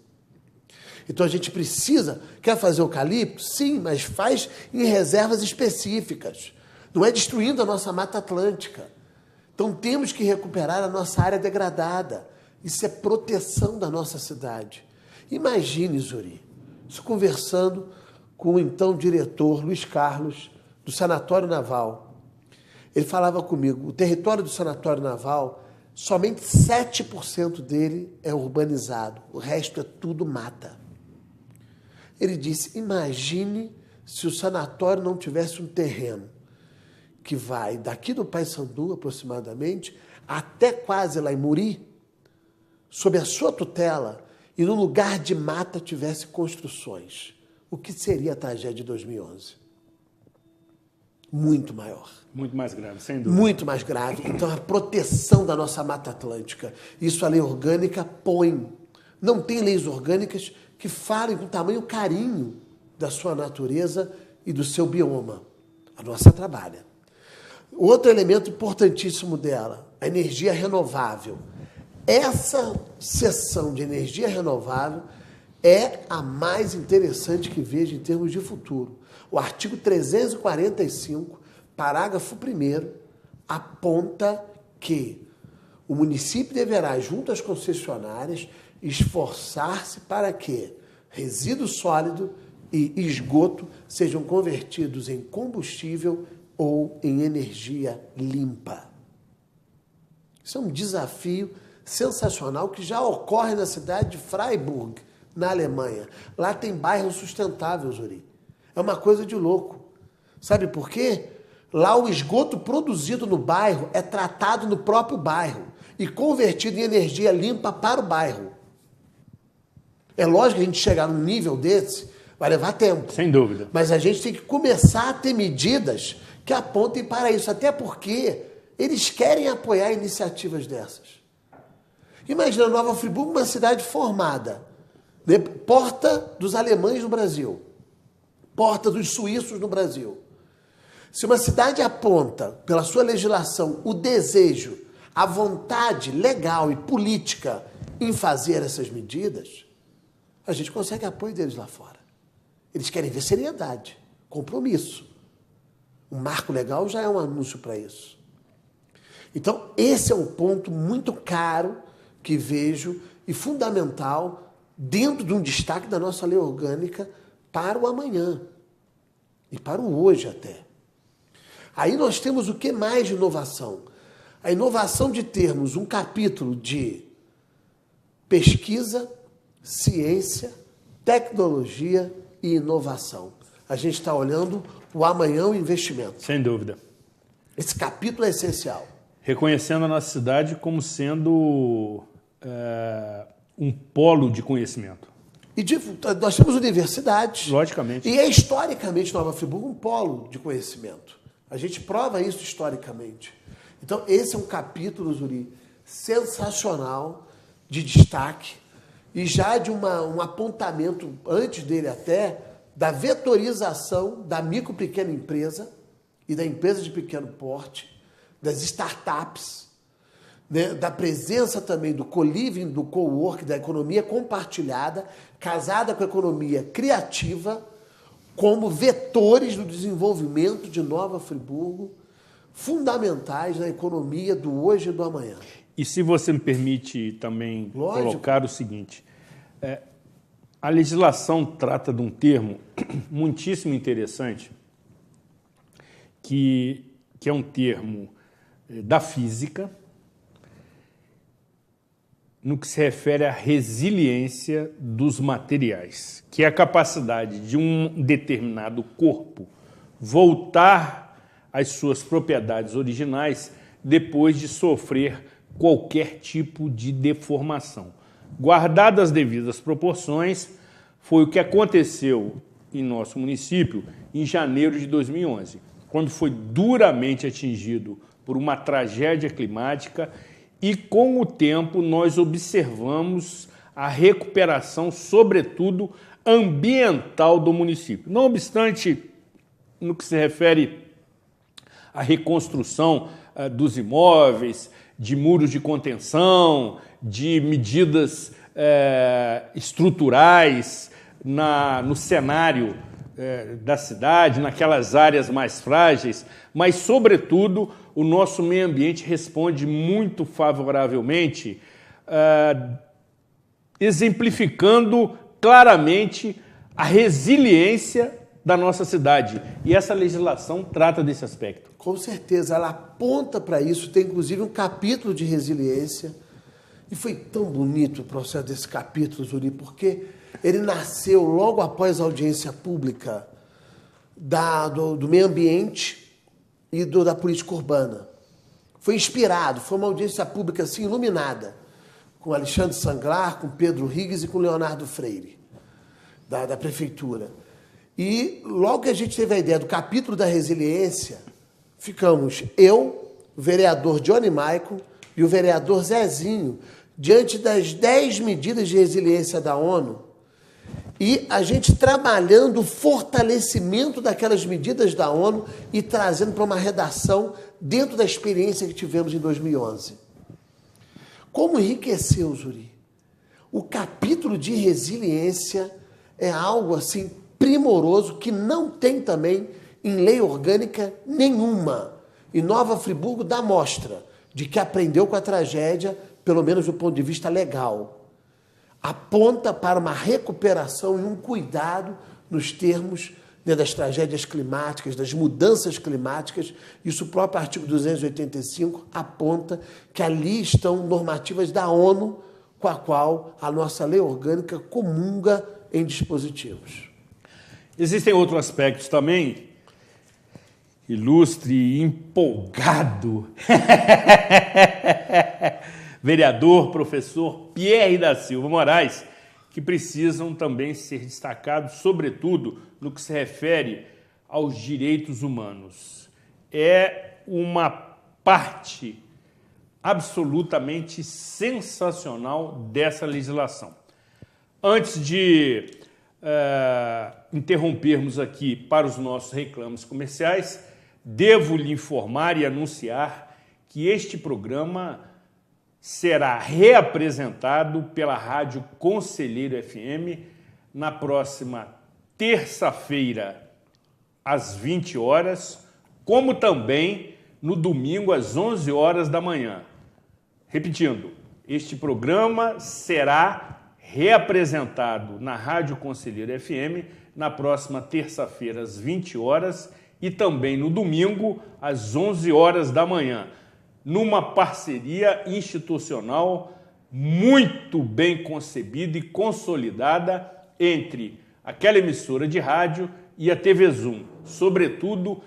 Então a gente precisa, quer fazer eucalipto? Sim, mas faz em reservas específicas. Não é destruindo a nossa Mata Atlântica. Então temos que recuperar a nossa área degradada. Isso é proteção da nossa cidade. Imagine, Zuri, isso conversando com o então diretor Luiz Carlos, do Sanatório Naval. Ele falava comigo, o território do Sanatório Naval, somente 7% dele é urbanizado, o resto é tudo mata. Ele disse, imagine se o sanatório não tivesse um terreno que vai daqui do Paissandu, aproximadamente, até quase lá em Muri, sob a sua tutela, e no lugar de mata tivesse construções. O que seria a tragédia de 2011? Muito maior. Muito mais grave, sem dúvida. Muito mais grave. Então, a proteção da nossa Mata Atlântica. Isso a lei orgânica põe. Não tem leis orgânicas que falem com tamanho carinho da sua natureza e do seu bioma. A nossa trabalha. Outro elemento importantíssimo dela, a energia renovável. Essa seção de energia renovável é a mais interessante que vejo em termos de futuro. O artigo 345, parágrafo 1º, aponta que o município deverá, junto às concessionárias, esforçar-se para que resíduo sólido e esgoto sejam convertidos em combustível ou em energia limpa. Isso é um desafio sensacional que já ocorre na cidade de Freiburg, na Alemanha. Lá tem bairro sustentável, Zuri. É uma coisa de louco. Sabe por quê? Lá o esgoto produzido no bairro é tratado no próprio bairro e convertido em energia limpa para o bairro. É lógico que a gente chegar num nível desse vai levar tempo. Sem dúvida. Mas a gente tem que começar a ter medidas que apontem para isso, até porque eles querem apoiar iniciativas dessas. Imagina Nova Friburgo, uma cidade formada, né? Porta dos alemães no Brasil, porta dos suíços no Brasil. Se uma cidade aponta, pela sua legislação, o desejo, a vontade legal e política em fazer essas medidas, a gente consegue apoio deles lá fora. Eles querem ver seriedade, compromisso. Um marco legal já é um anúncio para isso. Então, esse é um ponto muito caro que vejo e fundamental dentro de um destaque da nossa lei orgânica para o amanhã e para o hoje até. Aí nós temos o que mais de inovação? A inovação de termos um capítulo de pesquisa, ciência, tecnologia e inovação. A gente está olhando o amanhã, o investimento. Sem dúvida. Esse capítulo é essencial. Reconhecendo a nossa cidade como sendo um polo de conhecimento. E nós temos universidades. Logicamente. E é historicamente Nova Friburgo um polo de conhecimento. A gente prova isso historicamente. Então, esse é um capítulo, Zuri, sensacional, de destaque, e já de um apontamento, antes dele até, da vetorização da micro e pequena empresa e da empresa de pequeno porte, das startups, né, da presença também do co-living, do co-work, da economia compartilhada, casada com a economia criativa, como vetores do desenvolvimento de Nova Friburgo, fundamentais na economia do hoje e do amanhã. E se você me permite também colocar o seguinte, a legislação trata de um termo muitíssimo interessante, que é um termo da física, no que se refere à resiliência dos materiais, que é a capacidade de um determinado corpo voltar às suas propriedades originais depois de sofrer qualquer tipo de deformação. Guardadas as devidas proporções, foi o que aconteceu em nosso município em janeiro de 2011. quando foi duramente atingido por uma tragédia climática, e com o tempo nós observamos a recuperação, sobretudo ambiental, do município. Não obstante, no que se refere à reconstrução dos imóveis, de muros de contenção, de medidas estruturais no cenário da cidade, naquelas áreas mais frágeis, mas, sobretudo, o nosso meio ambiente responde muito favoravelmente, exemplificando claramente a resiliência da nossa cidade. E essa legislação trata desse aspecto. Com certeza, ela aponta para isso, tem inclusive um capítulo de resiliência. E foi tão bonito o processo desse capítulo, Zuri, porque ele nasceu logo após a audiência pública do meio ambiente e da política urbana. Foi inspirado, foi uma audiência pública assim, iluminada, com Alexandre Sanglar, com Pedro Riggs e com Leonardo Freire, da prefeitura. E logo que a gente teve a ideia do capítulo da resiliência, ficamos eu, o vereador Johnny Maicon e o vereador Zezinho, diante das 10 medidas de resiliência da ONU, e a gente trabalhando o fortalecimento daquelas medidas da ONU e trazendo para uma redação dentro da experiência que tivemos em 2011. Como enriqueceu, Zuri? O capítulo de resiliência é algo assim primoroso que não tem também em lei orgânica nenhuma. E Nova Friburgo dá mostra de que aprendeu com a tragédia, pelo menos do ponto de vista legal. Aponta para uma recuperação e um cuidado nos termos das tragédias climáticas, das mudanças climáticas. Isso o próprio artigo 285 aponta que ali estão normativas da ONU com a qual a nossa lei orgânica comunga em dispositivos. Existem outros aspectos também, ilustre e empolgado vereador, professor Pierre da Silva Moraes, que precisam também ser destacados, sobretudo no que se refere aos direitos humanos. É uma parte absolutamente sensacional dessa legislação. Antes de interrompermos aqui para os nossos reclames comerciais, devo lhe informar e anunciar que este programa será reapresentado pela Rádio Conselheiro FM na próxima terça-feira, às 20 horas, como também no domingo, às 11 horas da manhã. Repetindo, este programa será reapresentado na Rádio Conselheiro FM na próxima terça-feira, às 20 horas, e também no domingo, às 11 horas da manhã, numa parceria institucional muito bem concebida e consolidada entre aquela emissora de rádio e a TV Zoom, sobretudo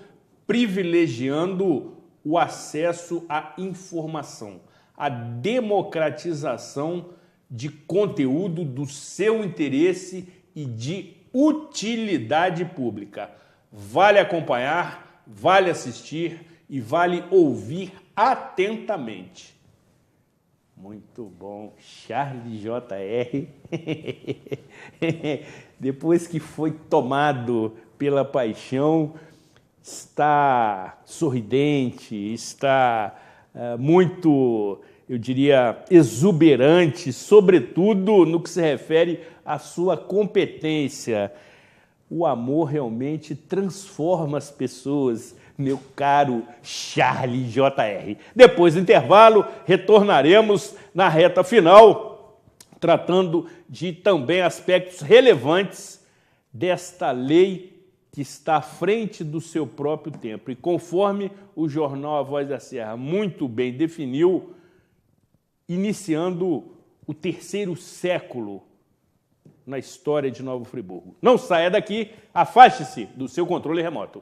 privilegiando o acesso à informação, a democratização de conteúdo do seu interesse e de utilidade pública. Vale acompanhar, vale assistir e vale ouvir atentamente. Muito bom. Charles J.R. Depois que foi tomado pela paixão, está sorridente, está muito, eu diria, exuberante, sobretudo no que se refere à sua competência. O amor realmente transforma as pessoas, meu caro Charles J.R. Depois do intervalo, retornaremos na reta final, tratando de também aspectos relevantes desta lei que está à frente do seu próprio tempo. E conforme o jornal A Voz da Serra muito bem definiu, iniciando o 3º século na história de Nova Friburgo. Não saia daqui, afaste-se do seu controle remoto.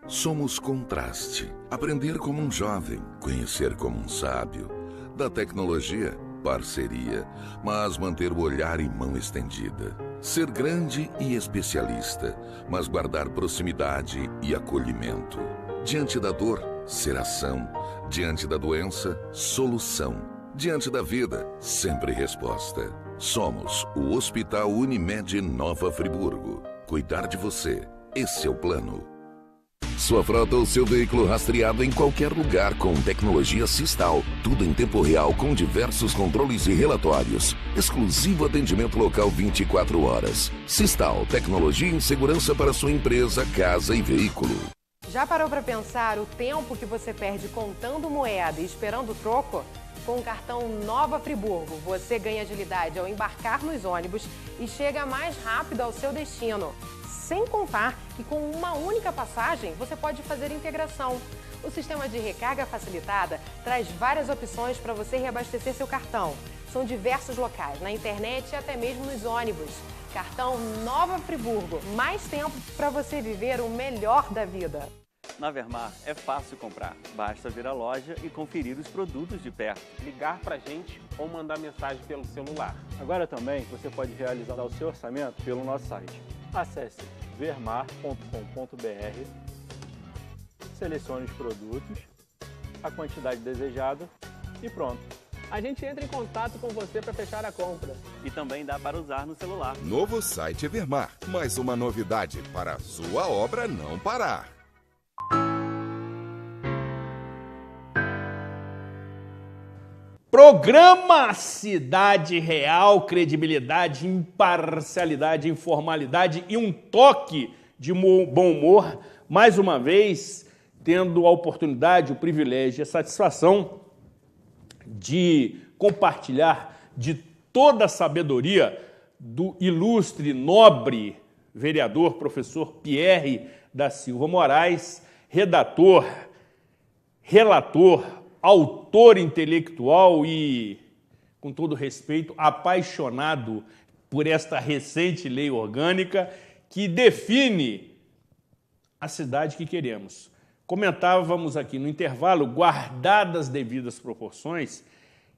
Somos contraste. Aprender como um jovem, conhecer como um sábio. Da tecnologia, parceria, mas manter o olhar em mão estendida. Ser grande e especialista, mas guardar proximidade e acolhimento. Diante da dor, ser ação. Diante da doença, solução. Diante da vida, sempre resposta. Somos o Hospital Unimed Nova Friburgo. Cuidar de você, esse é o plano. Sua frota ou seu veículo rastreado em qualquer lugar com tecnologia Sistal. Tudo em tempo real com diversos controles e relatórios. Exclusivo atendimento local 24 horas. Sistal, tecnologia em segurança para sua empresa, casa e veículo. Já parou para pensar o tempo que você perde contando moeda e esperando o troco? Com o cartão Nova Friburgo, você ganha agilidade ao embarcar nos ônibus e chega mais rápido ao seu destino. Sem contar que com uma única passagem você pode fazer integração. O sistema de recarga facilitada traz várias opções para você reabastecer seu cartão. São diversos locais, na internet e até mesmo nos ônibus. Cartão Nova Friburgo, mais tempo para você viver o melhor da vida. Na Vermar é fácil comprar, basta vir à loja e conferir os produtos de perto. Ligar pra gente ou mandar mensagem pelo celular. Agora também você pode realizar o seu orçamento pelo nosso site. Acesse vermar.com.br, selecione os produtos, a quantidade desejada e pronto. A gente entra em contato com você para fechar a compra. E também dá para usar no celular. Novo site Vermar, mais uma novidade para a sua obra não parar. Programa Cidade Real, credibilidade, imparcialidade, informalidade e um toque de bom humor. Mais uma vez, tendo a oportunidade, o privilégio e a satisfação de compartilhar de toda a sabedoria do ilustre, nobre vereador, professor Pierre da Silva Moraes, redator, relator, autor intelectual e, com todo respeito, apaixonado por esta recente lei orgânica que define a cidade que queremos. Comentávamos aqui no intervalo, guardadas as devidas proporções,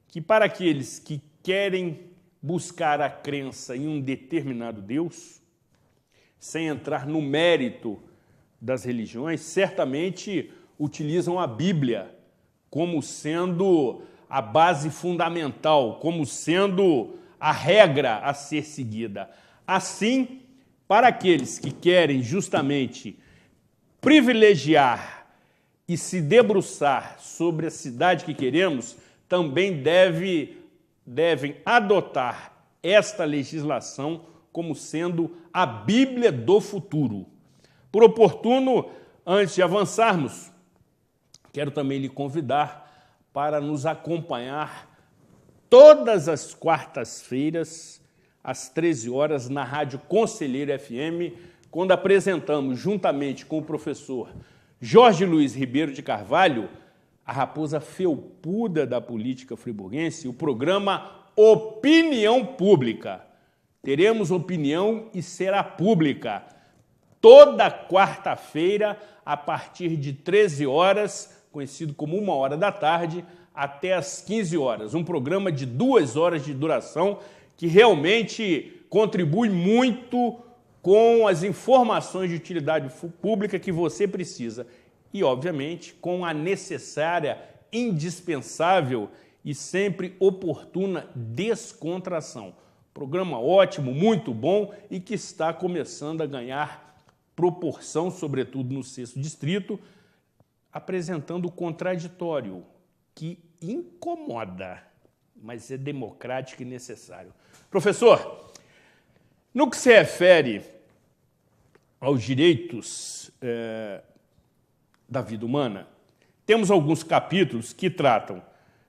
que para aqueles que querem buscar a crença em um determinado Deus, sem entrar no mérito das religiões, certamente utilizam a Bíblia como sendo a base fundamental, como sendo a regra a ser seguida. Assim, para aqueles que querem justamente privilegiar e se debruçar sobre a cidade que queremos, também devem adotar esta legislação como sendo a Bíblia do futuro. Por oportuno, antes de avançarmos, quero também lhe convidar para nos acompanhar todas as quartas-feiras, às 13 horas, na Rádio Conselheiro FM, quando apresentamos, juntamente com o professor Jorge Luiz Ribeiro de Carvalho, a raposa felpuda da política friburguense, o programa Opinião Pública. Teremos opinião e será pública toda quarta-feira, a partir de 13 horas, conhecido como 1h da tarde, até às 15 horas. Um programa de 2 horas de duração que realmente contribui muito com as informações de utilidade pública que você precisa e, obviamente, com a necessária, indispensável e sempre oportuna descontração. Programa ótimo, muito bom e que está começando a ganhar proporção, sobretudo no 6º distrito, apresentando o contraditório, que incomoda, mas é democrático e necessário. Professor, no que se refere aos direitos da vida humana, temos alguns capítulos que tratam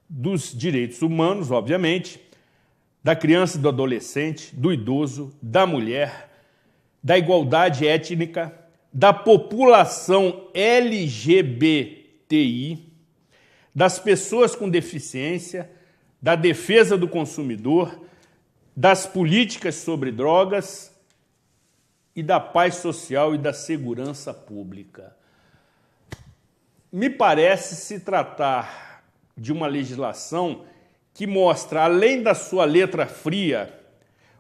dos direitos humanos, obviamente, da criança e do adolescente, do idoso, da mulher, da igualdade étnica, da população LGBTI, das pessoas com deficiência, da defesa do consumidor, das políticas sobre drogas e da paz social e da segurança pública. Me parece se tratar de uma legislação que mostra, além da sua letra fria,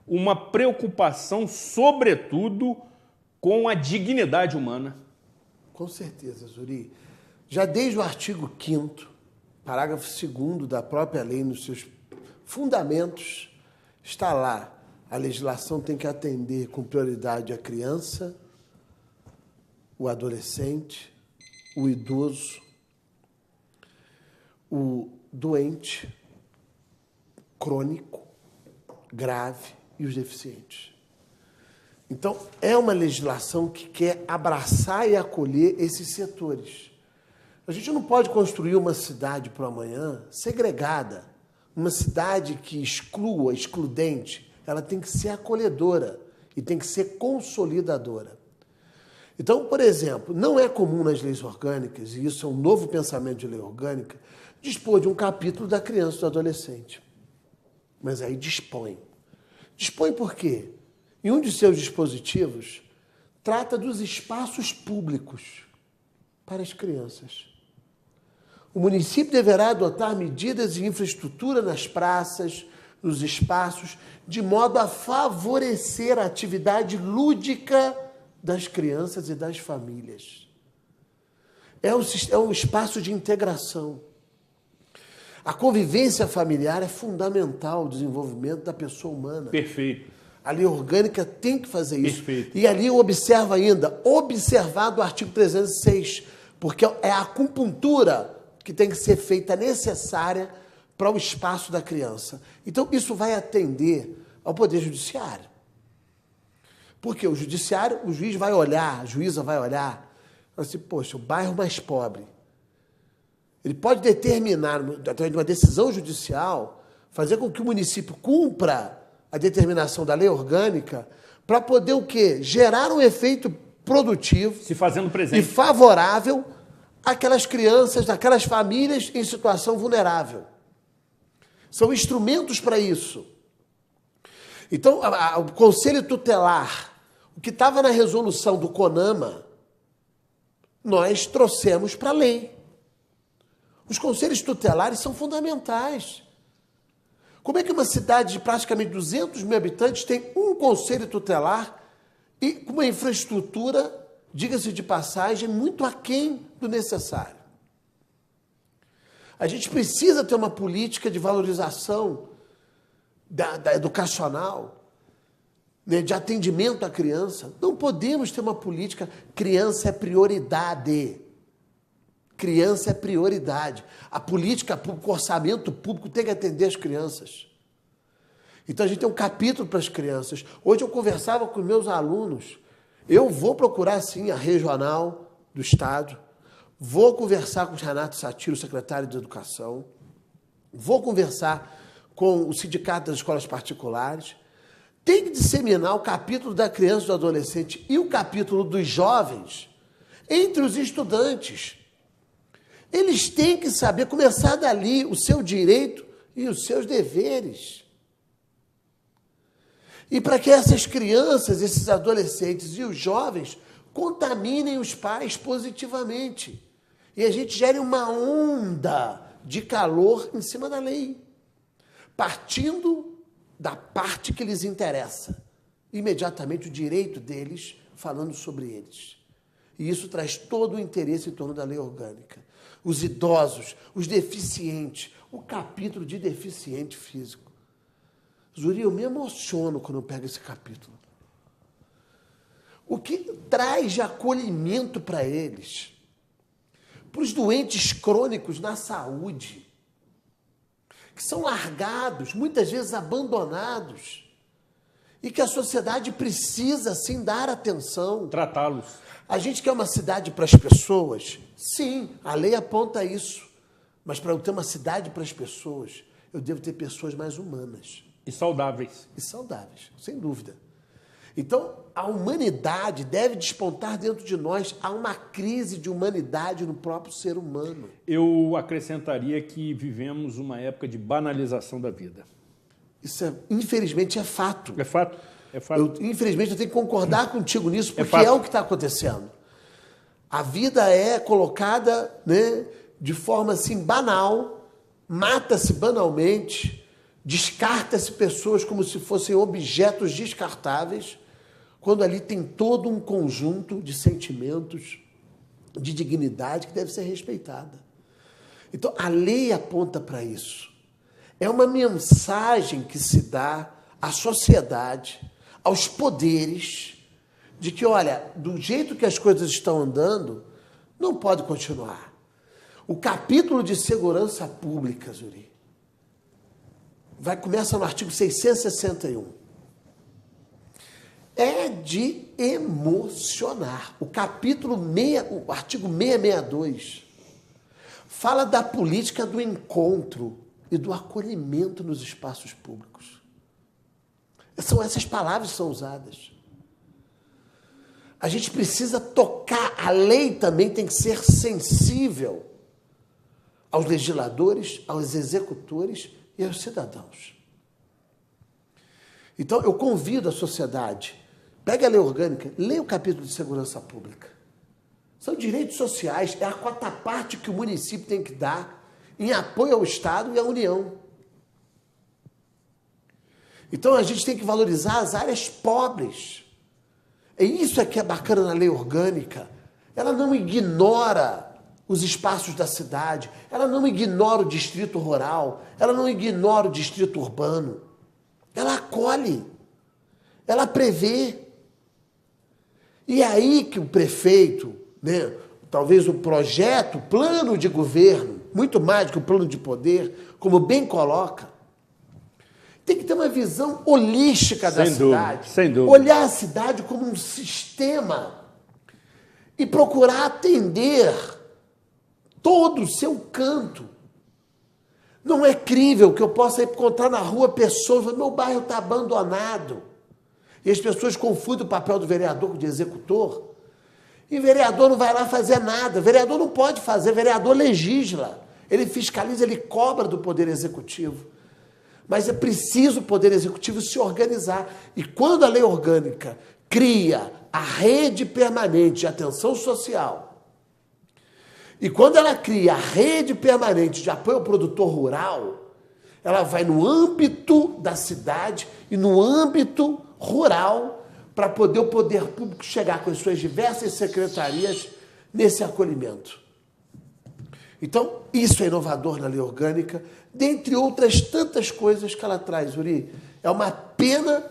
uma preocupação, sobretudo, com a dignidade humana. Com certeza, Zuri. Já desde o artigo 5º, parágrafo 2º da própria lei, nos seus fundamentos, está lá. A legislação tem que atender com prioridade a criança, o adolescente, o idoso, o doente, crônico, grave e os deficientes. Então, é uma legislação que quer abraçar e acolher esses setores. A gente não pode construir uma cidade para o amanhã segregada, uma cidade que exclua, excludente. Ela tem que ser acolhedora e tem que ser consolidadora. Então, por exemplo, não é comum nas leis orgânicas, e isso é um novo pensamento de lei orgânica, dispor de um capítulo da criança e do adolescente. Mas aí dispõe. Dispõe por quê? Em um de seus dispositivos, trata dos espaços públicos para as crianças. O município deverá adotar medidas de infraestrutura nas praças, nos espaços, de modo a favorecer a atividade lúdica das crianças e das famílias. É um espaço de integração. A convivência familiar é fundamental ao desenvolvimento da pessoa humana. Perfeito. A lei orgânica tem que fazer isso. Perfeito. E ali eu observo ainda, observado o artigo 306, porque é a acupuntura que tem que ser feita necessária para o espaço da criança. Então, isso vai atender ao Poder Judiciário. Porque o Judiciário, o juiz vai olhar, a juíza vai olhar, assim, poxa, o bairro mais pobre. Ele pode determinar, através de uma decisão judicial, fazer com que o município cumpra a determinação da lei orgânica para poder o quê? Gerar um efeito produtivo se fazendo presente e favorável àquelas crianças, àquelas famílias em situação vulnerável. São instrumentos para isso. Então, o Conselho Tutelar, o que estava na resolução do CONAMA, nós trouxemos para a lei. Os conselhos tutelares são fundamentais. Como é que uma cidade de praticamente 200 mil habitantes tem um conselho tutelar e com uma infraestrutura, diga-se de passagem, muito aquém do necessário? A gente precisa ter uma política de valorização da educacional, né, de atendimento à criança. Não podemos ter uma política, criança é prioridade. Criança é prioridade. A política pública, o orçamento público tem que atender as crianças. Então a gente tem um capítulo para as crianças. Hoje eu conversava com meus alunos. Eu vou procurar, sim, a regional do Estado. Vou conversar com o Renato Satiro, secretário de Educação. Vou conversar com o Sindicato das Escolas Particulares. Tem que disseminar o capítulo da criança e do adolescente e o capítulo dos jovens entre os estudantes. Eles têm que saber, começar dali, o seu direito e os seus deveres. E para que essas crianças, esses adolescentes e os jovens contaminem os pais positivamente. E a gente gere uma onda de calor em cima da lei, partindo da parte que lhes interessa. Imediatamente o direito deles, falando sobre eles. E isso traz todo o interesse em torno da lei orgânica. Os idosos, os deficientes, o capítulo de deficiente físico. Zuri, eu me emociono quando eu pego esse capítulo. O que traz de acolhimento para eles, para os doentes crônicos na saúde, que são largados, muitas vezes abandonados, e que a sociedade precisa, sim, dar atenção. Tratá-los. A gente quer uma cidade para as pessoas? Sim, a lei aponta isso. Mas para eu ter uma cidade para as pessoas, eu devo ter pessoas mais humanas. E saudáveis. E saudáveis, sem dúvida. Então, a humanidade deve despontar dentro de nós. Há uma crise de humanidade no próprio ser humano. Eu acrescentaria que vivemos uma época de banalização da vida. Isso, infelizmente, é fato. É fato. É fato. Infelizmente, eu tenho que concordar contigo nisso, porque é o que está acontecendo. A vida é colocada, né, de forma assim banal, mata-se banalmente, Descarta-se pessoas como se fossem objetos descartáveis, quando ali tem todo um conjunto de sentimentos, de dignidade que deve ser respeitada. Então, a lei aponta para isso. É uma mensagem que se dá à sociedade, aos poderes, de que, olha, do jeito que as coisas estão andando, não pode continuar. O capítulo de segurança pública, Zuri, começa no artigo 661. É de emocionar. O artigo 662, fala da política do encontro e do acolhimento nos espaços públicos. São essas palavras que são usadas. A gente precisa tocar, a lei também tem que ser sensível aos legisladores, aos executores e aos cidadãos. Então, eu convido a sociedade, pega a lei orgânica, leia o capítulo de segurança pública. São direitos sociais, é a quarta parte que o município tem que dar em apoio ao Estado e à União. Então, a gente tem que valorizar as áreas pobres. É isso que é bacana na lei orgânica. Ela não ignora os espaços da cidade, ela não ignora o distrito rural, ela não ignora o distrito urbano. Ela acolhe, ela prevê. E é aí que o prefeito, talvez o projeto, o plano de governo, muito mais do que o plano de poder, como bem coloca, tem que ter uma visão holística da cidade. Sem dúvida. Olhar a cidade como um sistema e procurar atender todo o seu canto. Não é crível que eu possa encontrar na rua pessoas, meu bairro está abandonado. E as pessoas confundem o papel do vereador com o de executor. E vereador não vai lá fazer nada. Vereador não pode fazer, vereador legisla. Ele fiscaliza, ele cobra do Poder Executivo. Mas é preciso o Poder Executivo se organizar. E quando a lei orgânica cria a rede permanente de atenção social, e quando ela cria a rede permanente de apoio ao produtor rural, ela vai no âmbito da cidade e no âmbito rural para poder o poder público chegar com as suas diversas secretarias nesse acolhimento. Então, isso é inovador na lei orgânica, dentre outras tantas coisas que ela traz, Uri. É uma pena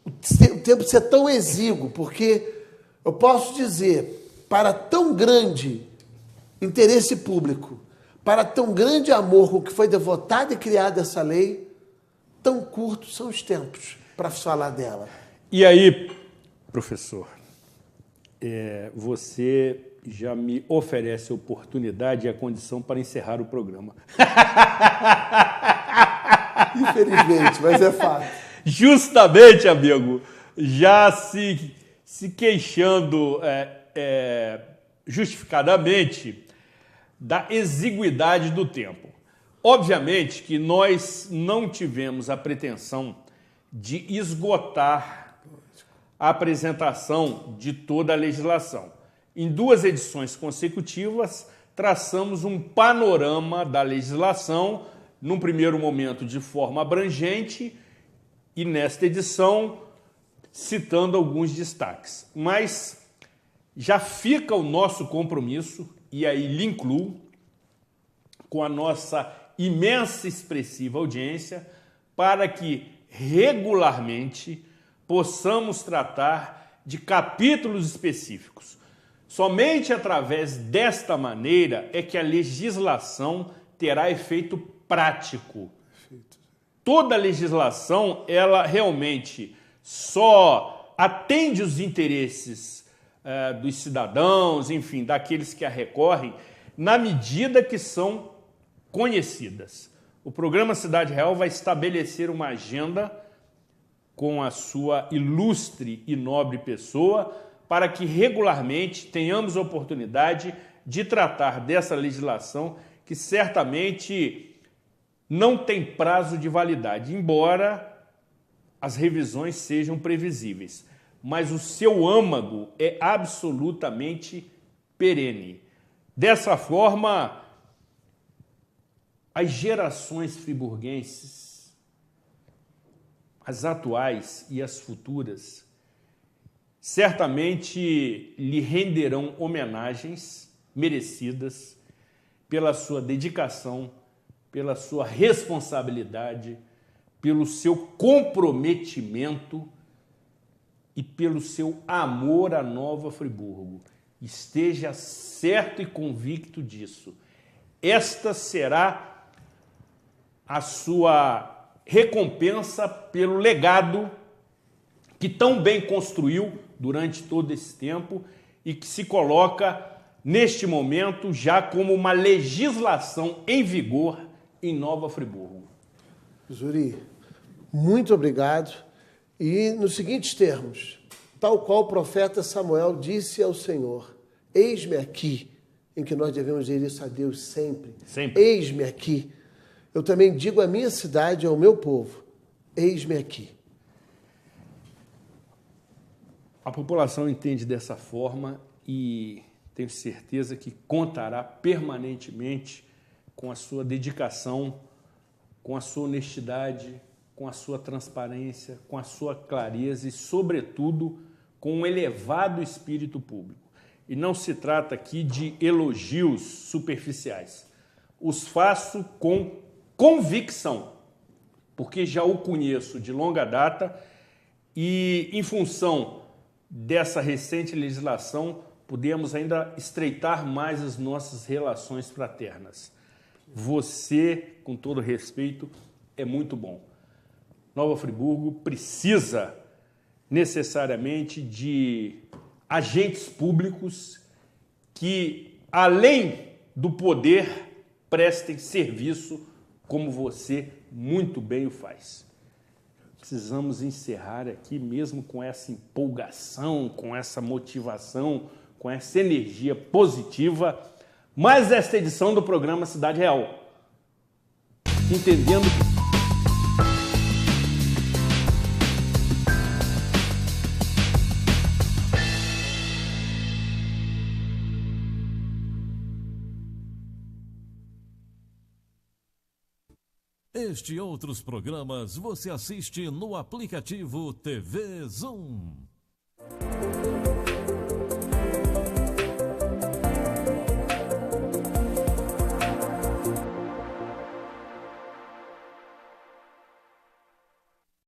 o tempo ser tão exíguo, porque eu posso dizer, para tão grande interesse público, para tão grande amor com que foi devotada e criada essa lei, tão curtos são os tempos para falar dela. E aí, professor, você já me oferece a oportunidade e a condição para encerrar o programa. Infelizmente, mas é fato. Justamente, amigo, já se queixando justificadamente da exiguidade do tempo. Obviamente que nós não tivemos a pretensão de esgotar a apresentação de toda a legislação. Em 2 edições consecutivas, traçamos um panorama da legislação, num primeiro momento de forma abrangente, e nesta edição, citando alguns destaques. Mas já fica o nosso compromisso, e aí lhe incluo, com a nossa imensa e expressiva audiência, para que regularmente possamos tratar de capítulos específicos. Somente através desta maneira é que a legislação terá efeito prático. Toda legislação, ela realmente só atende os interesses dos cidadãos, enfim, daqueles que a recorrem, na medida que são conhecidas. O programa Cidade Real vai estabelecer uma agenda com a sua ilustre e nobre pessoa, para que regularmente tenhamos a oportunidade de tratar dessa legislação que certamente não tem prazo de validade, embora as revisões sejam previsíveis. Mas o seu âmago é absolutamente perene. Dessa forma, as gerações friburguenses as atuais e as futuras, certamente lhe renderão homenagens merecidas pela sua dedicação, pela sua responsabilidade, pelo seu comprometimento e pelo seu amor à Nova Friburgo. Esteja certo e convicto disso. Esta será a sua recompensa pelo legado que tão bem construiu durante todo esse tempo e que se coloca neste momento já como uma legislação em vigor em Nova Friburgo. Zuri, muito obrigado. E nos seguintes termos, tal qual o profeta Samuel disse ao Senhor, eis-me aqui, em que nós devemos dizer isso a Deus sempre. Eis-me aqui. Eu também digo à minha cidade e ao meu povo, eis-me aqui. A população entende dessa forma e tenho certeza que contará permanentemente com a sua dedicação, com a sua honestidade, com a sua transparência, com a sua clareza e, sobretudo, com um elevado espírito público. E não se trata aqui de elogios superficiais. Os faço com convicção, porque já o conheço de longa data e, em função dessa recente legislação, podemos ainda estreitar mais as nossas relações fraternas. Você, com todo respeito, é muito bom. Nova Friburgo precisa necessariamente de agentes públicos que, além do poder, prestem serviço como você muito bem o faz. Precisamos encerrar aqui mesmo com essa empolgação, com essa motivação, com essa energia positiva, mais esta edição do programa Cidade Real. Entendendo que este e outros programas você assiste no aplicativo TV Zoom.